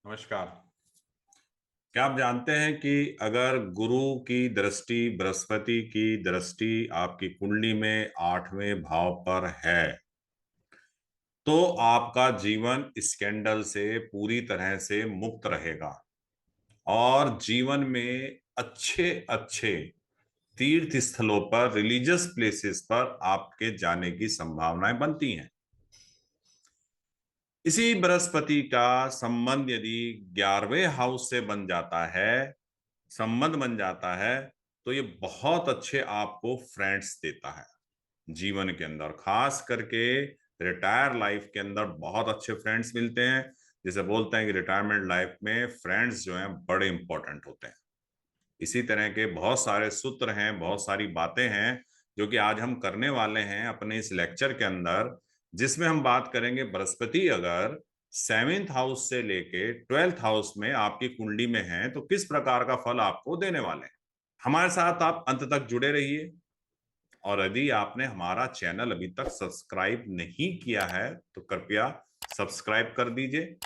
नमस्कार। क्या आप जानते हैं कि अगर गुरु की दृष्टि, बृहस्पति की दृष्टि आपकी कुंडली में 8वें भाव पर है, तो आपका जीवन स्कैंडल से पूरी तरह से मुक्त रहेगा और जीवन में अच्छे अच्छे तीर्थ स्थलों पर, रिलीजियस प्लेसेस पर आपके जाने की संभावनाएं बनती हैं। इसी बृहस्पति का संबंध यदि 11वें हाउस से बन जाता है, संबंध बन जाता है, तो ये बहुत अच्छे आपको फ्रेंड्स देता है जीवन के अंदर। खास करके रिटायर लाइफ के अंदर बहुत अच्छे फ्रेंड्स मिलते हैं। जैसे बोलते हैं कि रिटायरमेंट लाइफ में फ्रेंड्स जो हैं बड़े इंपॉर्टेंट होते हैं। इसी तरह के बहुत सारे सूत्र हैं, बहुत सारी बातें हैं जो कि आज हम करने वाले हैं अपने इस लेक्चर के अंदर, जिसमें हम बात करेंगे बृहस्पति अगर 7th हाउस से लेके 12th हाउस में आपकी कुंडली में है तो किस प्रकार का फल आपको देने वाले हैं। हमारे साथ आप अंत तक जुड़े रहिए। और यदि आपने हमारा चैनल अभी तक सब्सक्राइब नहीं किया है तो कृपया सब्सक्राइब कर दीजिए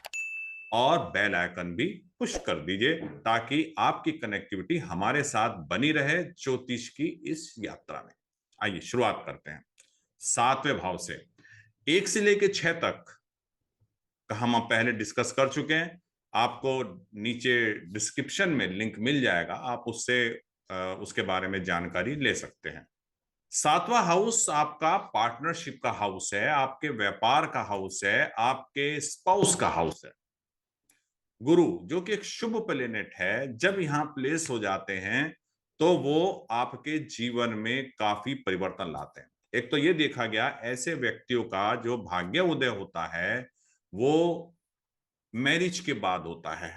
और बेल आइकन भी पुश कर दीजिए ताकि आपकी कनेक्टिविटी हमारे साथ बनी रहे ज्योतिष की इस यात्रा में। आइए शुरुआत करते हैं 7वें भाव से। 1 से लेकर 6 तक का हम पहले डिस्कस कर चुके हैं। आपको नीचे डिस्क्रिप्शन में लिंक मिल जाएगा, आप उससे उसके बारे में जानकारी ले सकते हैं। 7वां हाउस आपका पार्टनरशिप का हाउस है, आपके व्यापार का हाउस है, आपके स्पाउस का हाउस है। गुरु जो कि एक शुभ प्लेनेट है, जब यहां प्लेस हो जाते हैं तो वो आपके जीवन में काफी परिवर्तन लाते हैं। एक तो ये देखा गया ऐसे व्यक्तियों का जो भाग्य उदय होता है वो मैरिज के बाद होता है।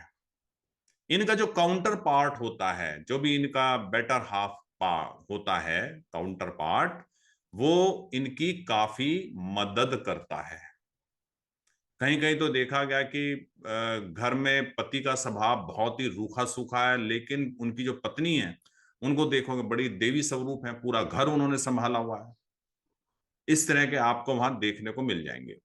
इनका जो काउंटर पार्ट होता है, जो भी इनका बेटर हाफ होता है, काउंटर पार्ट, वो इनकी काफी मदद करता है। कहीं कहीं तो देखा गया कि घर में पति का स्वभाव बहुत ही रूखा सूखा है, लेकिन उनकी जो पत्नी है उनको देखोगे बड़ी देवी स्वरूप है, पूरा घर उन्होंने संभाला हुआ है। इस तरह के आपको वहां देखने को मिल जाएंगे।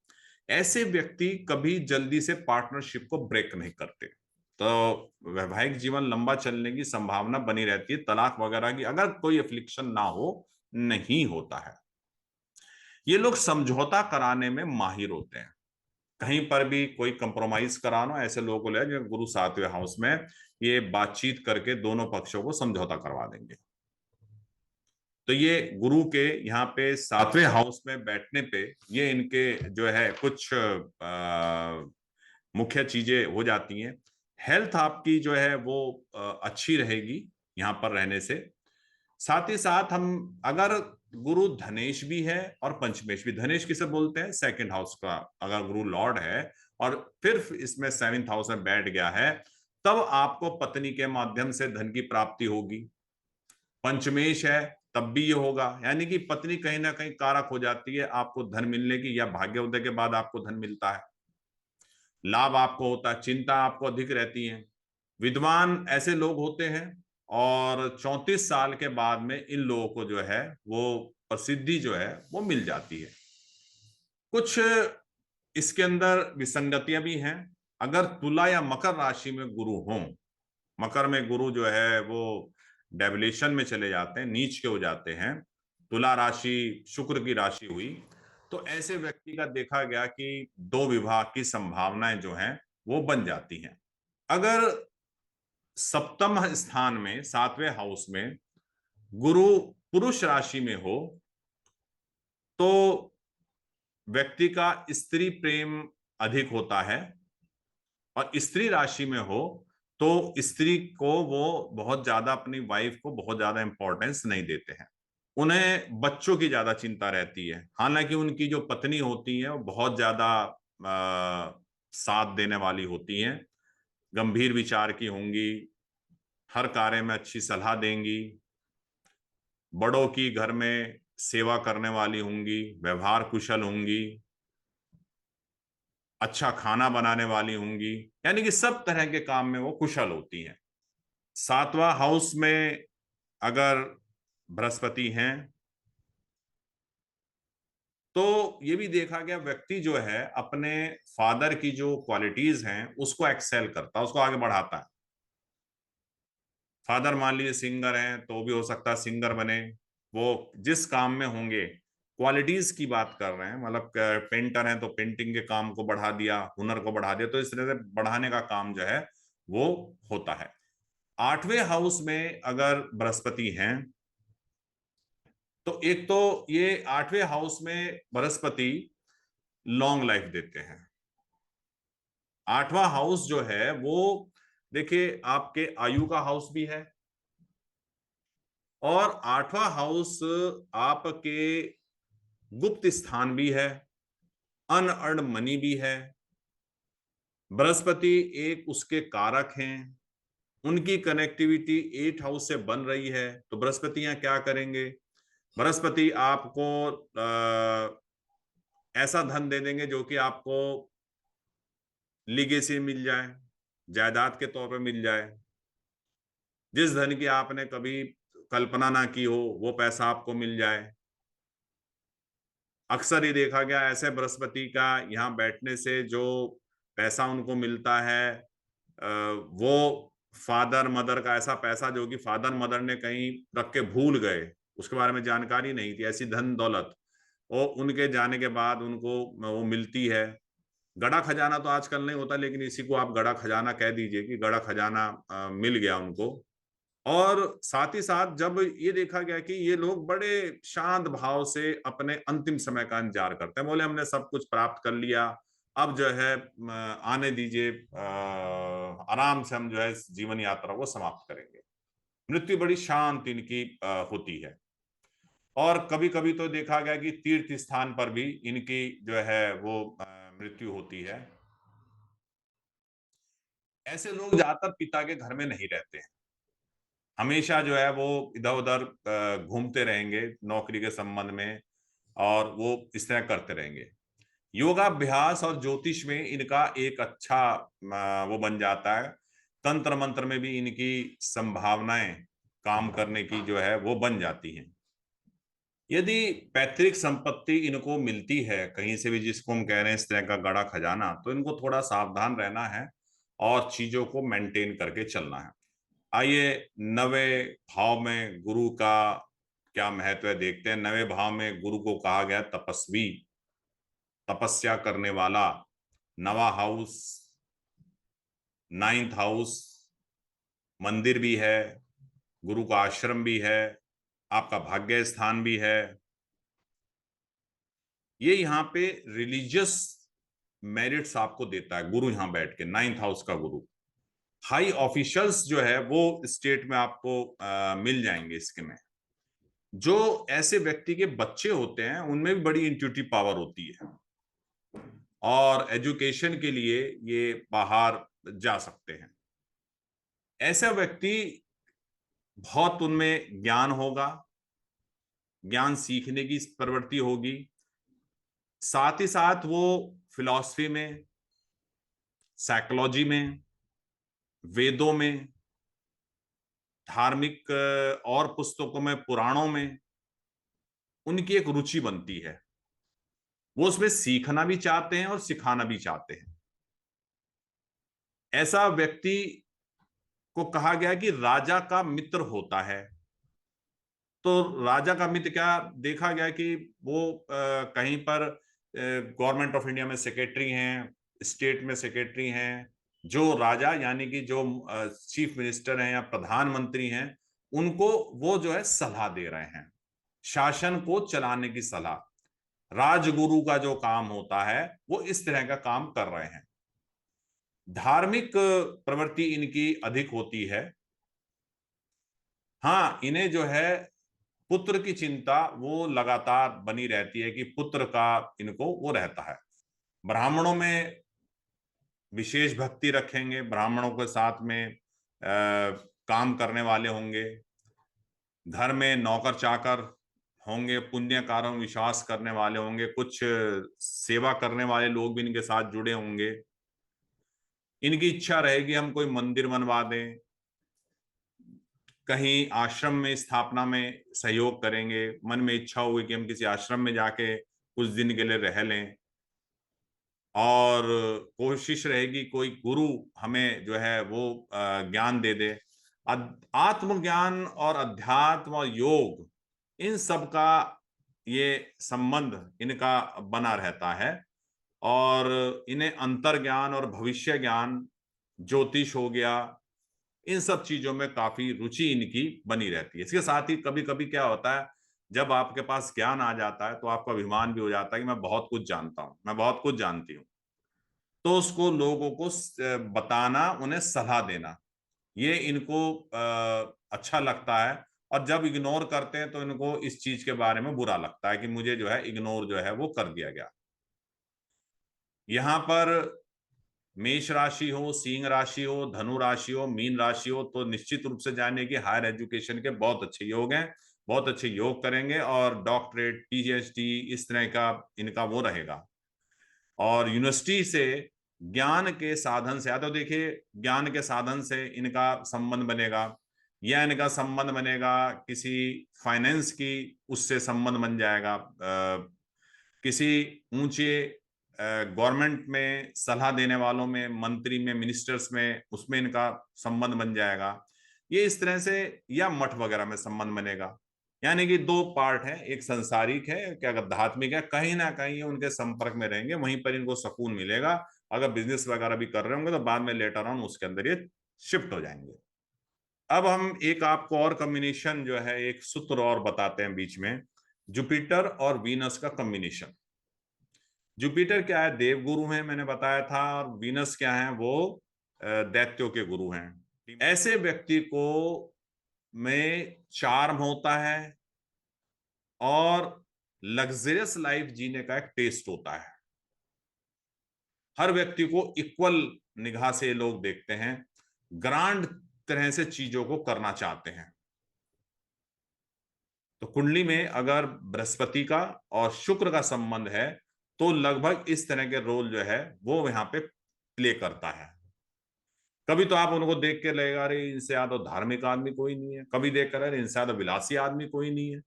ऐसे व्यक्ति कभी जल्दी से पार्टनरशिप को ब्रेक नहीं करते, तो वैवाहिक जीवन लंबा चलने की संभावना बनी रहती है। तलाक वगैरह की अगर कोई एफ्लिक्शन ना हो, नहीं होता है। ये लोग समझौता कराने में माहिर होते हैं। कहीं पर भी कोई कंप्रोमाइज कराना, ऐसे लोगों को ले जो गुरु 7वें हाउस में, ये बातचीत करके दोनों पक्षों को समझौता करवा देंगे। तो ये गुरु के यहाँ पे 7वें हाउस में बैठने पे ये इनके जो है कुछ मुख्य चीजें हो जाती हैं। हेल्थ आपकी जो है वो अच्छी रहेगी यहाँ पर रहने से। साथ ही साथ हम अगर गुरु धनेश भी है और पंचमेश भी, धनेश किसे बोलते हैं, सेकंड हाउस का अगर गुरु लॉर्ड है और फिर इसमें 7th हाउस में बैठ गया है, तब आपको पत्नी के माध्यम से धन की प्राप्ति होगी। पंचमेश है तब भी ये होगा, यानी कि पत्नी कहीं ना कहीं कारक हो जाती है आपको धन मिलने की, या भाग्योदय के बाद आपको धन मिलता है, लाभ आपको होता है, चिंता आपको अधिक रहती है। विद्वान ऐसे लोग होते हैं और 34 साल के बाद में इन लोगों को जो है वो प्रसिद्धि जो है वो मिल जाती है। कुछ इसके अंदर विसंगतियां भी हैं। अगर तुला या मकर राशि में गुरु हों, मकर में गुरु जो है वो डेविलेशन में चले जाते हैं, नीच के हो जाते हैं, तुला राशि शुक्र की राशि हुई, तो ऐसे व्यक्ति का देखा गया कि दो विवाह की संभावनाएं जो हैं वो बन जाती हैं। अगर सप्तम स्थान में 7वें हाउस में गुरु पुरुष राशि में हो तो व्यक्ति का स्त्री प्रेम अधिक होता है, और स्त्री राशि में हो तो स्त्री को वो बहुत ज्यादा, अपनी वाइफ को बहुत ज्यादा इंपॉर्टेंस नहीं देते हैं। उन्हें बच्चों की ज्यादा चिंता रहती है, हालांकि उनकी जो पत्नी होती है वो बहुत ज्यादा साथ देने वाली होती हैं, गंभीर विचार की होंगी, हर कार्य में अच्छी सलाह देंगी, बड़ों की घर में सेवा करने वाली होंगी, व्यवहार कुशल होंगी, अच्छा खाना बनाने वाली होंगी, यानी कि सब तरह के काम में वो कुशल होती हैं। 7वां हाउस में अगर बृहस्पति हैं तो ये भी देखा गया व्यक्ति जो है अपने फादर की जो क्वालिटीज हैं उसको एक्सेल करता है, उसको आगे बढ़ाता है। फादर मान लीजिए सिंगर हैं तो भी हो सकता है सिंगर बने, वो जिस काम में होंगे। क्वालिटीज की बात कर रहे हैं, मतलब पेंटर हैं तो पेंटिंग के काम को बढ़ा दिया, हुनर को बढ़ा दिया, तो इस तरह से बढ़ाने का काम जो है वो होता है। आठवें हाउस में अगर बृहस्पति हैं तो एक तो ये आठवें हाउस में बृहस्पति लॉन्ग लाइफ देते हैं। आठवां हाउस जो है वो देखिए आपके आयु का हाउस भी है, और आठवां हाउस आपके गुप्त स्थान भी है, अनअर्न्ड मनी भी है। बृहस्पति एक उसके कारक हैं, उनकी कनेक्टिविटी 8 हाउस से बन रही है, तो बृहस्पति यहाँ क्या करेंगे? बृहस्पति आपको ऐसा धन दे देंगे जो कि आपको लीगेसी मिल जाए, जायदाद के तौर पे मिल जाए। जिस धन की आपने कभी कल्पना ना की हो वो पैसा आपको मिल जाए। अक्सर ये देखा गया ऐसे बृहस्पति का यहाँ बैठने से जो पैसा उनको मिलता है, वो फादर मदर का ऐसा पैसा जो कि फादर मदर ने कहीं रख के भूल गए, उसके बारे में जानकारी नहीं थी, ऐसी धन दौलत वो उनके जाने के बाद उनको वो मिलती है। गड़ा खजाना तो आजकल नहीं होता, लेकिन इसी को आप गड़ा खजाना कह दीजिए कि गड़ा खजाना मिल गया उनको। और साथ ही साथ जब ये देखा गया कि ये लोग बड़े शांत भाव से अपने अंतिम समय का इंतजार करते हैं, बोले हमने सब कुछ प्राप्त कर लिया, अब जो है आने दीजिए, आराम से हम जो है इस जीवन यात्रा को समाप्त करेंगे। मृत्यु बड़ी शांत इनकी होती है। और कभी कभी तो देखा गया कि तीर्थ स्थान पर भी इनकी जो है वो मृत्यु होती है। ऐसे लोग ज्यादातर पिता के घर में नहीं रहते हैं, हमेशा जो है वो इधर उधर घूमते रहेंगे नौकरी के संबंध में, और वो इस तरह करते रहेंगे। योगाभ्यास और ज्योतिष में इनका एक अच्छा वो बन जाता है। तंत्र मंत्र में भी इनकी संभावनाएं काम करने की जो है वो बन जाती हैं। यदि पैतृक संपत्ति इनको मिलती है कहीं से भी, जिसको हम कह रहे हैं इस तरह का गड़ा खजाना, तो इनको थोड़ा सावधान रहना है और चीजों को मेंटेन करके चलना है। आइए नवे भाव में गुरु का क्या महत्व है देखते हैं। नवे भाव में गुरु को कहा गया तपस्वी, तपस्या करने वाला। नवा हाउस, नाइन्थ हाउस, मंदिर भी है, गुरु का आश्रम भी है, आपका भाग्य स्थान भी है। ये यहाँ पे रिलीजियस मेरिट्स आपको देता है गुरु, यहाँ बैठ के नाइन्थ हाउस का गुरु। हाई ऑफिशियल्स जो है वो स्टेट में आपको मिल जाएंगे इसके में। जो ऐसे व्यक्ति के बच्चे होते हैं उनमें भी बड़ी इंट्यूटिव पावर होती है, और एजुकेशन के लिए ये बाहर जा सकते हैं। ऐसा व्यक्ति बहुत उनमें ज्ञान होगा, ज्ञान सीखने की प्रवृत्ति होगी। साथ ही साथ वो फिलॉसफी में, साइकोलॉजी में, वेदों में, धार्मिक और पुस्तकों में, पुराणों में उनकी एक रुचि बनती है। वो उसमें सीखना भी चाहते हैं और सिखाना भी चाहते हैं। ऐसा व्यक्ति को कहा गया कि राजा का मित्र होता है। तो राजा का मित्र क्या देखा गया कि वो कहीं पर गवर्नमेंट ऑफ इंडिया में सेक्रेटरी हैं, स्टेट में सेक्रेटरी हैं, जो राजा यानी कि जो चीफ मिनिस्टर हैं या प्रधानमंत्री हैं, उनको वो जो है सलाह दे रहे हैं, शासन को चलाने की सलाह। राजगुरु का जो काम होता है वो इस तरह का काम कर रहे हैं। धार्मिक प्रवृत्ति इनकी अधिक होती है। हाँ, इन्हें जो है पुत्र की चिंता वो लगातार बनी रहती है कि पुत्र का इनको वो रहता है। ब्राह्मणों में विशेष भक्ति रखेंगे, ब्राह्मणों के साथ में काम करने वाले होंगे, घर में नौकर चाकर होंगे, पुण्य कार्यों में विश्वास करने वाले होंगे, कुछ सेवा करने वाले लोग भी इनके साथ जुड़े होंगे। इनकी इच्छा रहेगी हम कोई मंदिर बनवा दें, कहीं आश्रम में स्थापना में सहयोग करेंगे, मन में इच्छा होगी कि हम किसी आश्रम में जाके कुछ दिन के लिए रह लें, और कोशिश रहेगी कोई गुरु हमें जो है वो ज्ञान दे दे। आत्मज्ञान और अध्यात्म और योग, इन सब का ये संबंध इनका बना रहता है, और इन्हें अंतर ज्ञान और भविष्य ज्ञान, ज्योतिष हो गया, इन सब चीजों में काफी रुचि इनकी बनी रहती है। इसके साथ ही कभी कभी क्या होता है, जब आपके पास ज्ञान आ जाता है तो आपका अभिमान भी हो जाता है कि मैं बहुत कुछ जानता हूं, मैं बहुत कुछ जानती हूँ। तो उसको लोगों को बताना, उन्हें सलाह देना, ये इनको अच्छा लगता है। और जब इग्नोर करते हैं तो इनको इस चीज के बारे में बुरा लगता है कि मुझे जो है इग्नोर जो है वो कर दिया गया। यहाँ पर मेष राशि हो, सिंह राशि हो, धनु राशि हो, मीन राशि हो, तो निश्चित रूप से जाने की हायर एजुकेशन के बहुत अच्छे योग हैं, बहुत अच्छे योग करेंगे, और डॉक्टरेट, पीएचडी, इस तरह का इनका वो रहेगा। और यूनिवर्सिटी से ज्ञान के साधन से, या तो देखिए ज्ञान के साधन से इनका संबंध बनेगा, या इनका संबंध बनेगा किसी फाइनेंस की, उससे संबंध बन जाएगा, किसी ऊंचे गवर्नमेंट में सलाह देने वालों में, मंत्री में, मिनिस्टर्स में, उसमें इनका संबंध बन जाएगा, ये इस तरह से, या मठ वगैरह में संबंध बनेगा। यानी कि दो पार्ट है, एक संसारिक है, क्या आध्यात्मिक है, कहीं ना कहीं ये उनके संपर्क में रहेंगे, वहीं पर इनको सुकून मिलेगा। अगर बिजनेस वगैरह भी कर रहे होंगे तो बाद में लेटर ऑन उसके अंदर ये शिफ्ट हो जाएंगे। अब हम एक आपको और कॉम्बिनेशन जो है, एक सूत्र और बताते हैं बीच में, जुपिटर और वीनस का कॉम्बिनेशन। जुपिटर क्या है, देव गुरु हैं मैंने बताया था, और वीनस क्या है, वो दैत्यों के गुरु हैं। ऐसे व्यक्ति को में चार्म होता है, और लग्जरियस लाइफ जीने का एक टेस्ट होता है। हर व्यक्ति को इक्वल निगाह से लोग देखते हैं, ग्रांड तरह से चीजों को करना चाहते हैं। तो कुंडली में अगर बृहस्पति का और शुक्र का संबंध है, तो लगभग इस तरह के रोल जो है वो यहाँ पे प्ले करता है। कभी तो आप उनको देख के लगेगा अरे इनसे ज्यादा धार्मिक आदमी कोई नहीं है, कभी देख कर अरे इनसे ज्यादा विलासी आदमी कोई नहीं है।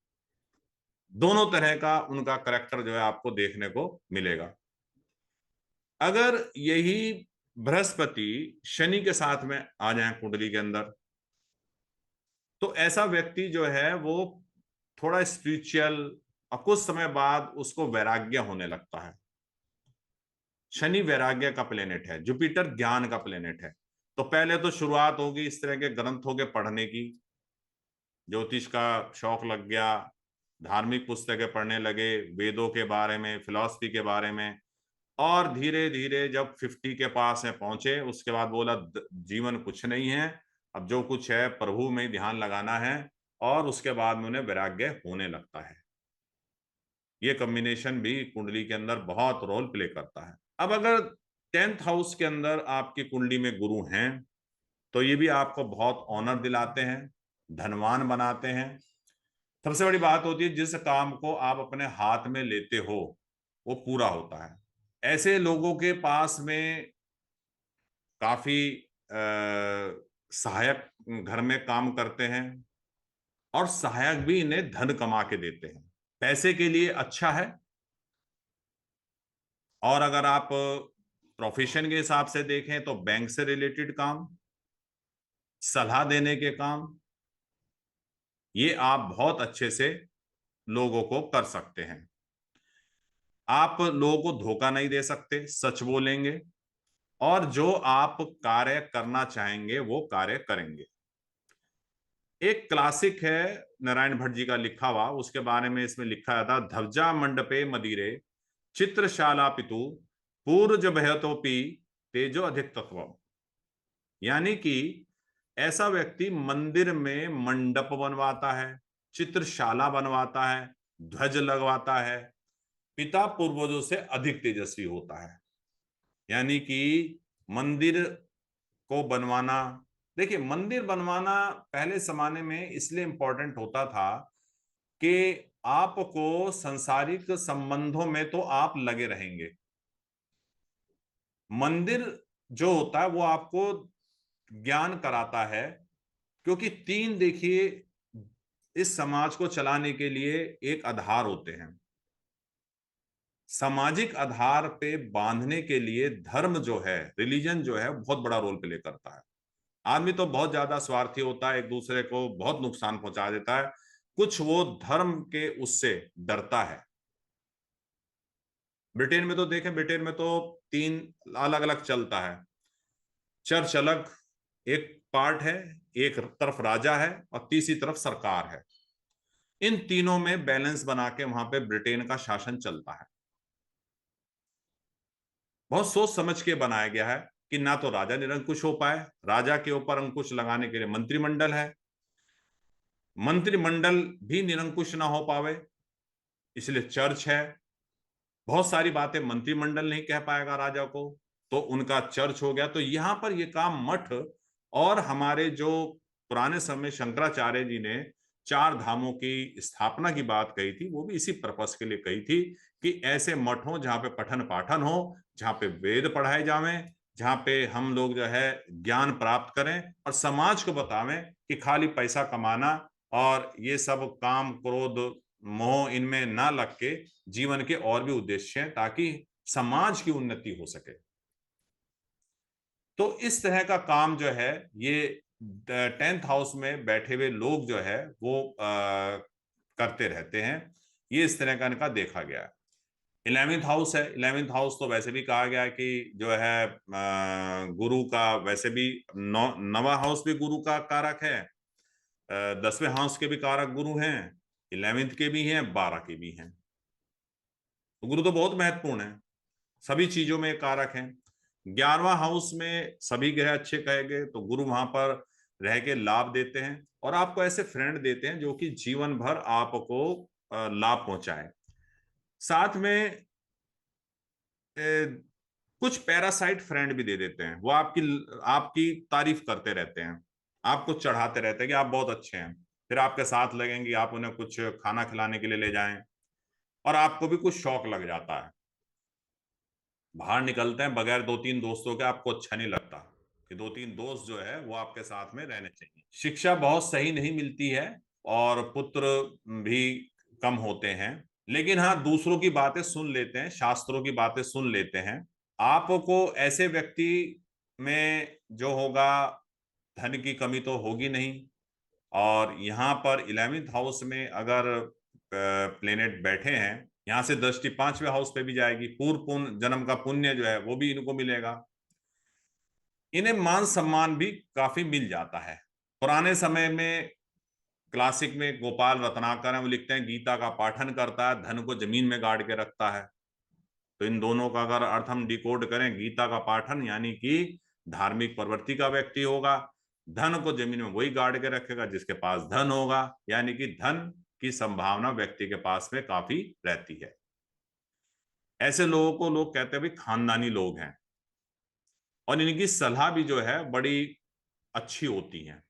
दोनों तरह का उनका करेक्टर जो है आपको देखने को मिलेगा। अगर यही बृहस्पति शनि के साथ में आ जाए कुंडली के अंदर, तो ऐसा व्यक्ति जो है वो थोड़ा स्पिरिचुअल, और कुछ समय बाद उसको वैराग्य होने लगता है। शनि वैराग्य का प्लेनेट है, जुपिटर ज्ञान का प्लेनेट है। तो पहले तो शुरुआत होगी इस तरह के ग्रंथों के पढ़ने की, ज्योतिष का शौक लग गया, धार्मिक पुस्तकें पढ़ने लगे, वेदों के बारे में, फिलॉसफी के बारे में। और धीरे धीरे जब 50 के पास में पहुंचे, उसके बाद बोला जीवन कुछ नहीं है, अब जो कुछ है प्रभु में ही ध्यान लगाना है, और उसके बाद में उन्हें वैराग्य होने लगता है। ये कॉम्बिनेशन भी कुंडली के अंदर बहुत रोल प्ले करता है। अब अगर 10th हाउस के अंदर आपकी कुंडली में गुरु हैं, तो ये भी आपको बहुत ऑनर दिलाते हैं, धनवान बनाते हैं। सबसे बड़ी बात होती है, जिस काम को आप अपने हाथ में लेते हो वो पूरा होता है। ऐसे लोगों के पास में काफी सहायक घर में काम करते हैं, और सहायक भी इन्हें धन कमा के देते हैं। पैसे के लिए अच्छा है। और अगर आप प्रोफेशन के हिसाब से देखें तो बैंक से रिलेटेड काम, सलाह देने के काम, ये आप बहुत अच्छे से लोगों को कर सकते हैं। आप लोगों को धोखा नहीं दे सकते, सच बोलेंगे, और जो आप कार्य करना चाहेंगे वो कार्य करेंगे। एक क्लासिक है नारायण भट्ट जी का लिखा हुआ, उसके बारे में इसमें लिखा था, धवजा मंडपे मदिरे चित्रशाला पितु पूर्ज भयतोपि तेजो अधिक तत्व। यानी कि ऐसा व्यक्ति मंदिर में मंडप बनवाता है, चित्रशाला बनवाता है, ध्वज लगवाता है, पिता पूर्वजों से अधिक तेजस्वी होता है। यानी कि मंदिर को बनवाना, देखिए मंदिर बनवाना पहले जमाने में इसलिए इंपॉर्टेंट होता था कि आपको सांसारिक संबंधों में तो आप लगे रहेंगे, मंदिर जो होता है वो आपको ज्ञान कराता है। क्योंकि तीन देखिए इस समाज को चलाने के लिए एक आधार होते हैं, सामाजिक आधार पे बांधने के लिए धर्म जो है, रिलीजन जो है, बहुत बड़ा रोल प्ले करता है। आदमी तो बहुत ज्यादा स्वार्थी होता है, एक दूसरे को बहुत नुकसान पहुंचा देता है, कुछ वो धर्म के उससे डरता है। ब्रिटेन में तो देखें, ब्रिटेन में तो तीन अलग अलग चलता है। चर्च अलग एक पार्ट है, एक तरफ राजा है और तीसरी तरफ सरकार है। इन तीनों में बैलेंस बना के वहां पे ब्रिटेन का शासन चलता है। बहुत सोच समझ के बनाया गया है कि ना तो राजा निरंकुश हो पाए, राजा के ऊपर अंकुश लगाने के लिए मंत्रिमंडल है, मंत्रिमंडल भी निरंकुश ना हो पावे, इसलिए चर्च है। बहुत सारी बातें मंत्रिमंडल नहीं कह पाएगा राजा को, तो उनका चर्च हो गया। तो यहां पर यह काम मठ और हमारे जो पुराने समय शंकराचार्य जी ने चार धामों की स्थापना की बात कही थी, वो भी इसी पर्पस के लिए कही थी कि ऐसे मठ हो जहां पे पठन पाठन हो, जहां पे वेद पढ़ाए जावें, जहां पे हम लोग जो है ज्ञान प्राप्त करें और समाज को बतावें कि खाली पैसा कमाना और ये सब काम क्रोध मोह इनमें ना लग के जीवन के और भी उद्देश्य हैं, ताकि समाज की उन्नति हो सके। तो इस तरह का काम जो है ये 10th हाउस में बैठे हुए लोग जो है वो करते रहते हैं। ये इस तरह का इनका देखा गया है। 11th हाउस है, 11th हाउस तो वैसे भी कहा गया है कि जो है गुरु का, वैसे भी नवा हाउस भी गुरु का कारक है, 10वें हाउस के भी कारक गुरु हैं, 11th के भी हैं, 12 के भी हैं। तो गुरु तो बहुत महत्वपूर्ण है, सभी चीजों में कारक हैं। 11वां हाउस में सभी ग्रह अच्छे कहे गए, तो गुरु वहां पर रह के लाभ देते हैं और आपको ऐसे फ्रेंड देते हैं जो कि जीवन भर आपको लाभ पहुंचाए। साथ में कुछ पैरासाइट फ्रेंड भी दे देते हैं, वो आपकी आपकी तारीफ करते रहते हैं, आपको चढ़ाते रहते हैं कि आप बहुत अच्छे हैं, फिर आपके साथ लगेंगे, आप उन्हें कुछ खाना खिलाने के लिए ले जाएं और आपको भी कुछ शौक लग जाता है। बाहर निकलते हैं बगैर दो तीन दोस्तों के आपको अच्छा नहीं लगता, कि दो तीन दोस्त जो है वो आपके साथ में रहने चाहिए। शिक्षा बहुत सही नहीं मिलती है और पुत्र भी कम होते हैं, लेकिन हाँ दूसरों की बातें सुन लेते हैं, शास्त्रों की बातें सुन लेते हैं। आपको ऐसे व्यक्ति में जो होगा, धन की कमी तो होगी नहीं। और यहाँ पर 11th हाउस में अगर प्लेनेट बैठे हैं, यहाँ से दृष्टि 5वें हाउस पे भी जाएगी, पूर्व पुण्य जन्म का पुण्य जो है वो भी इनको मिलेगा। इन्हें मान सम्मान भी काफी मिल जाता है। पुराने समय में क्लासिक में गोपाल रत्नाकर हैं, वो लिखते हैं गीता का पाठन करता है, धन को जमीन में गाड़ के रखता है। तो इन दोनों का अगर अर्थ हम डिकोड करें, गीता का पाठन यानी कि धार्मिक प्रवृत्ति का व्यक्ति होगा, धन को जमीन में वही गाड़ के रखेगा जिसके पास धन होगा, यानी कि धन की संभावना व्यक्ति के पास में काफी रहती है। ऐसे लोगों को लोग कहते हैं भाई खानदानी लोग हैं, और इनकी सलाह भी जो है बड़ी अच्छी होती है।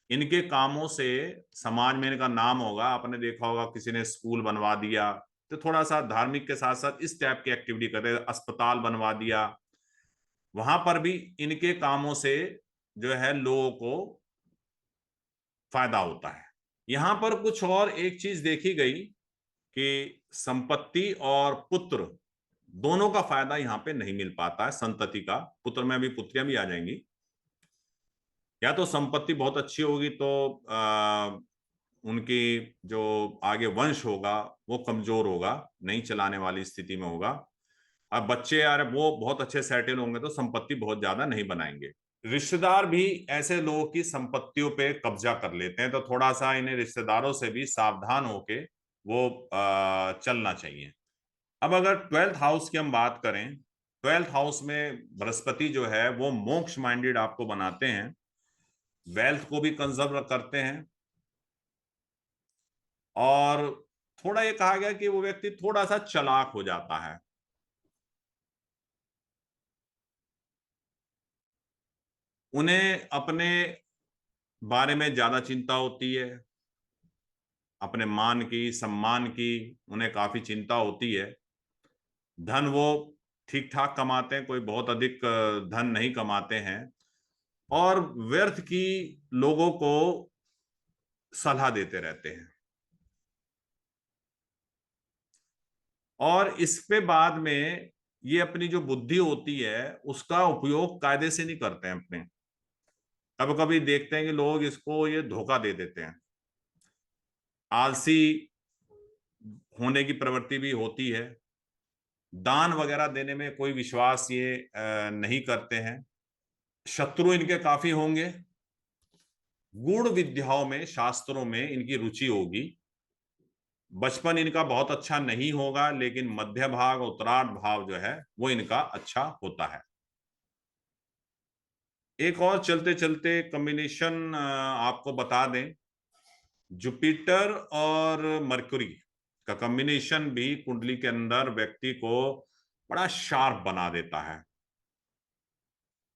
इनके कामों से समाज में इनका नाम होगा। आपने देखा होगा किसी ने स्कूल बनवा दिया, तो थोड़ा सा धार्मिक के साथ साथ इस टाइप की एक्टिविटी करते हैं, अस्पताल बनवा दिया, वहां पर भी इनके कामों से जो है लोगों को फायदा होता है। यहां पर कुछ और एक चीज देखी गई कि संपत्ति और पुत्र दोनों का फायदा यहां पे नहीं मिल पाता है। संतति का, पुत्र में भी पुत्रियां भी आ जाएंगी। या तो संपत्ति बहुत अच्छी होगी तो उनकी जो आगे वंश होगा वो कमजोर होगा, नहीं चलाने वाली स्थिति में होगा। अब बच्चे यार वो बहुत अच्छे सेटल होंगे तो संपत्ति बहुत ज्यादा नहीं बनाएंगे। रिश्तेदार भी ऐसे लोगों की संपत्तियों पे कब्जा कर लेते हैं, तो थोड़ा सा इन्हें रिश्तेदारों से भी सावधान होके वो चलना चाहिए। अब अगर 12th हाउस की हम बात करें, 12th हाउस में बृहस्पति जो है वो मोक्ष माइंडेड आपको बनाते हैं, वेल्थ को भी कंजर्व करते हैं, और थोड़ा ये कहा गया कि वो व्यक्ति थोड़ा सा चालाक हो जाता है। उन्हें अपने बारे में ज्यादा चिंता होती है, अपने मान की, सम्मान की उन्हें काफी चिंता होती है। धन वो ठीक ठाक कमाते हैं, कोई बहुत अधिक धन नहीं कमाते हैं, और व्यर्थ की लोगों को सलाह देते रहते हैं। और इस पे बाद में ये अपनी जो बुद्धि होती है उसका उपयोग कायदे से नहीं करते हैं अपने। कभी कभी देखते हैं कि लोग इसको ये धोखा दे देते हैं, आलसी होने की प्रवृत्ति भी होती है, दान वगैरह देने में कोई विश्वास ये नहीं करते हैं, शत्रु इनके काफी होंगे, गूढ़ विद्याओं में, शास्त्रों में इनकी रुचि होगी, बचपन इनका बहुत अच्छा नहीं होगा, लेकिन मध्य भाग, उत्तरार्ध भाव जो है वो इनका अच्छा होता है। एक और चलते चलते कॉम्बिनेशन आपको बता दें, जुपिटर और मरकुरी का कॉम्बिनेशन भी कुंडली के अंदर व्यक्ति को बड़ा शार्प बना देता है।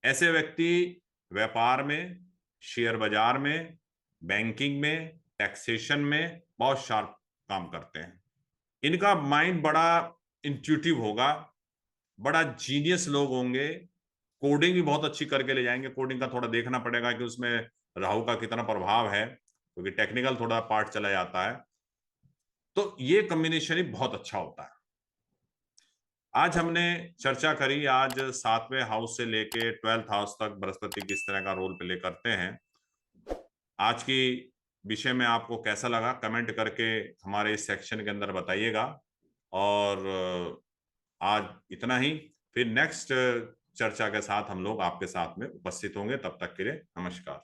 ऐसे व्यक्ति व्यापार में, शेयर बाजार में, बैंकिंग में, टैक्सेशन में बहुत शार्प काम करते हैं। इनका माइंड बड़ा इंट्यूटिव होगा, बड़ा जीनियस लोग होंगे, कोडिंग भी बहुत अच्छी करके ले जाएंगे। कोडिंग का थोड़ा देखना पड़ेगा कि उसमें राहु का कितना प्रभाव है, क्योंकि टेक्निकल थोड़ा पार्ट चला जाता है। तो ये कॉम्बिनेशन ही बहुत अच्छा होता है। आज हमने चर्चा करी, आज 7वें हाउस से लेके 12th हाउस तक बृहस्पति किस तरह का रोल प्ले करते हैं। आज की विषय में आपको कैसा लगा कमेंट करके हमारे इस सेक्शन के अंदर बताइएगा। और आज इतना ही, फिर नेक्स्ट चर्चा के साथ हम लोग आपके साथ में उपस्थित होंगे। तब तक के लिए नमस्कार।